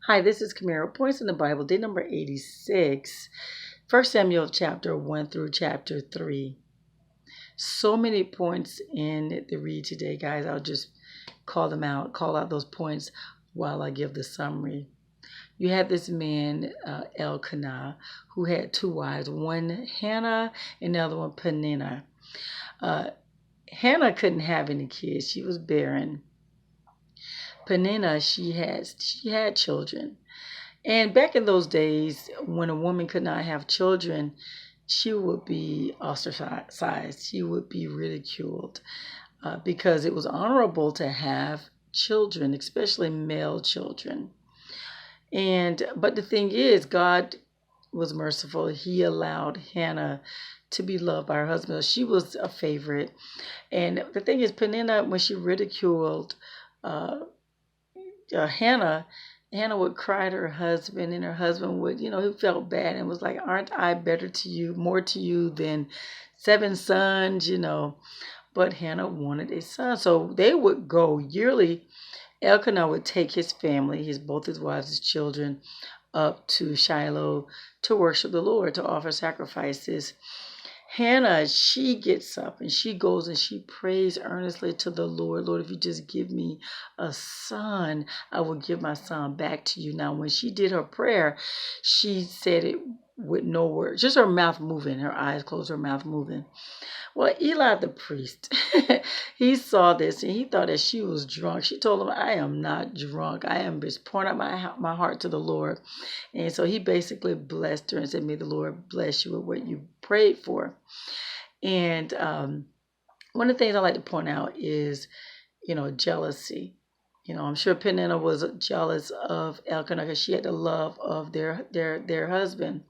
Hi, this is Kamera. Points in the Bible, day number 86, 1 Samuel chapter 1 through chapter 3. So many points in the read today, guys. I'll just call out those points while I give the summary. You had this man, Elkanah, who had two wives, one Hannah and the other one Peninnah. Hannah couldn't have any kids. She was barren. Peninnah, she had children. And back in those days, when a woman could not have children, she would be ostracized. She would be ridiculed because it was honorable to have children, especially male children. But the thing is, God was merciful. He allowed Hannah to be loved by her husband. She was a favorite. And the thing is, Peninnah, when she ridiculed uh, Hannah, Hannah would cry to her husband, and her husband would, he felt bad and was like, "Aren't I better to you, more to you than seven sons?" But Hannah wanted a son. So they would go yearly. Elkanah would take his family, both his wives, his children, up to Shiloh to worship the Lord, to offer sacrifices. Hannah, she gets up and she goes and she prays earnestly to the Lord. "Lord, if you just give me a son, I will give my son back to you." Now, when she did her prayer, she said it with no words, just her mouth moving, her eyes closed, her mouth moving. Well, Eli the priest, he saw this and he thought that she was drunk. She told him, "I am not drunk. I am just pouring out my heart to the Lord." And so he basically blessed her and said, "May the Lord bless you with what you prayed for." And one of the things I like to point out is, jealousy. I'm sure Peninnah was jealous of Elkanah because she had the love of their husband.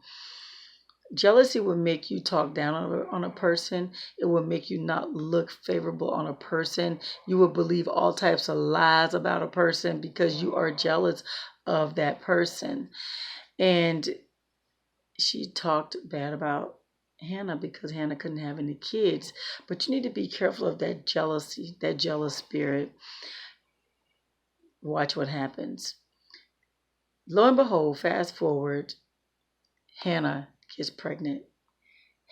Jealousy will make you talk down on a person. It will make you not look favorable on a person. You will believe all types of lies about a person because you are jealous of that person. And she talked bad about Hannah because Hannah couldn't have any kids. But you need to be careful of that jealousy, that jealous spirit. Watch what happens. Lo and behold, fast forward, Hannah gets pregnant.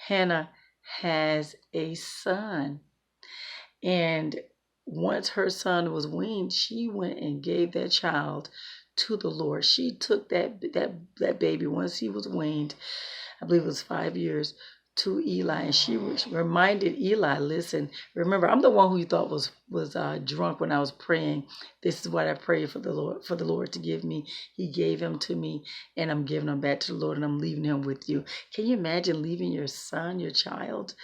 Hannah has a son. And once her son was weaned, she went and gave that child to the Lord. She took that baby once he was weaned, I believe it was 5 years, to Eli, and she reminded Eli, "Listen, remember, I'm the one who you thought was drunk when I was praying. This is what I prayed for the Lord to give me. He gave him to me, and I'm giving him back to the Lord, and I'm leaving him with you." Can you imagine leaving your son, your child?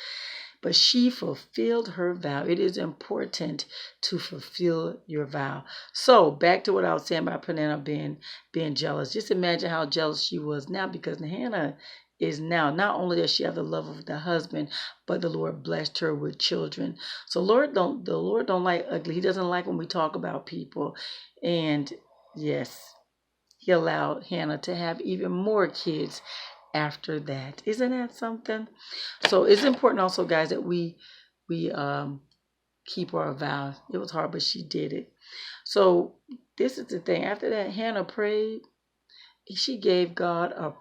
But she fulfilled her vow. It is important to fulfill your vow. So back to what I was saying about Peninnah being jealous. Just imagine how jealous she was now, because Hannah is now, not only does she have the love of the husband, but the Lord blessed her with children. So the Lord don't like ugly. He doesn't like when we talk about people. And yes, he allowed Hannah to have even more kids after that. Isn't that something? So it's important also, guys, that we keep our vows. It was hard, but she did it. So this is the thing. After that, Hannah prayed. She gave God a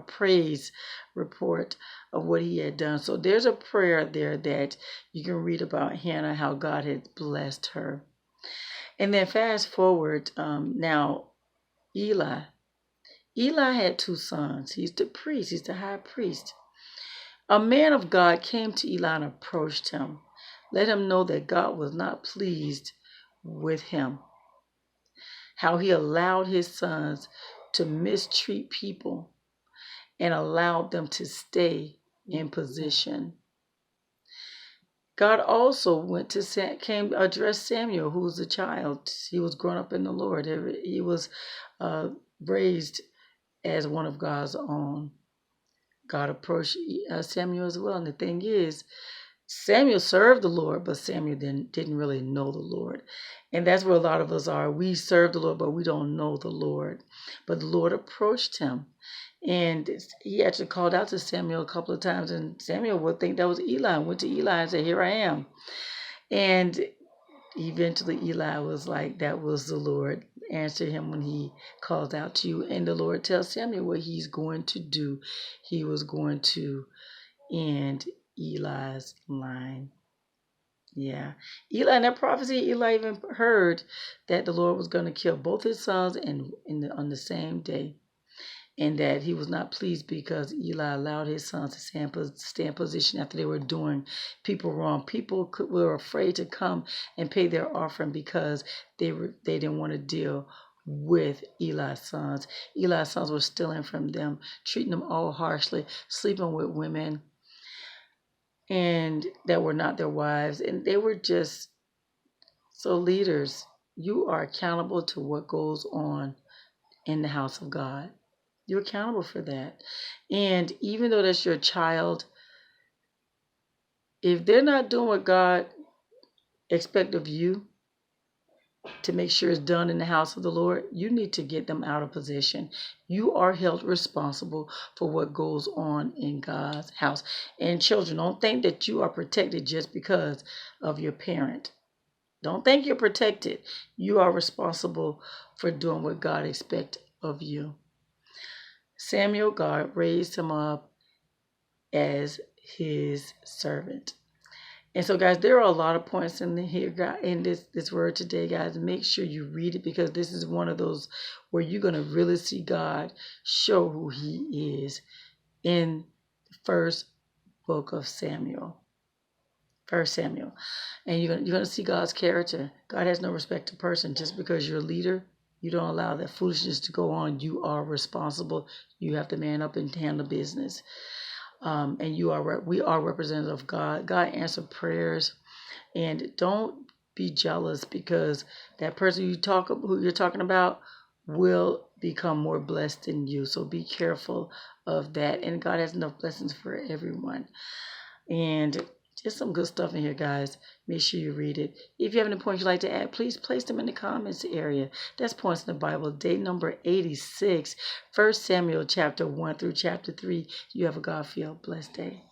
praise report of what he had done. So there's a prayer there that you can read about Hannah, how God had blessed her. And then fast forward, now Eli. Eli had two sons. He's the priest. He's the high priest. A man of God came to Eli and approached him. Let him know that God was not pleased with him. How he allowed his sons to mistreat people and allowed them to stay in position. God also came to address Samuel, who was a child. He was grown up in the Lord. He was raised as one of God's own. God approached Samuel as well. And the thing is, Samuel served the Lord, but Samuel didn't really know the Lord. And that's where a lot of us are. We serve the Lord, but we don't know the Lord. But the Lord approached him. And he actually called out to Samuel a couple of times. And Samuel would think that was Eli and went to Eli and said, "Here I am." And Eventually, Eli was like, that was the Lord. Answer him when he calls out to you. And the Lord tells Samuel what he's going to do. He was going to end Eli's line. Yeah. Eli, in that prophecy, Eli even heard that the Lord was going to kill both his sons on the same day. And that he was not pleased because Eli allowed his sons to stay in position after they were doing people wrong. People were afraid to come and pay their offering because they didn't want to deal with Eli's sons. Eli's sons were stealing from them, treating them all harshly, sleeping with women and that were not their wives. And they were just, so leaders, you are accountable to what goes on in the house of God. You're accountable for that. And even though that's your child, if they're not doing what God expects of you to make sure it's done in the house of the Lord, you need to get them out of position. You are held responsible for what goes on in God's house. And children, don't think that you are protected just because of your parent. Don't think you're protected. You are responsible for doing what God expects of you. Samuel, God raised him up as his servant. And so, guys, there are a lot of points in here, in this word today, guys. Make sure you read it because this is one of those where you're going to really see God show who he is in the first book of Samuel. First Samuel. And you're going to see God's character. God has no respect to person. Just because you're a leader, you don't allow that foolishness to go on. You are responsible. You have to man up and handle business. And we are representatives of God. God answers prayers. And don't be jealous because that person who you're talking about will become more blessed than you. So be careful of that. And God has enough blessings for everyone. And just some good stuff in here, guys. Make sure you read it. If you have any points you'd like to add, please place them in the comments area. That's Points in the Bible, day number 86, 1 Samuel chapter 1 through chapter 3. You have a God-filled blessed day.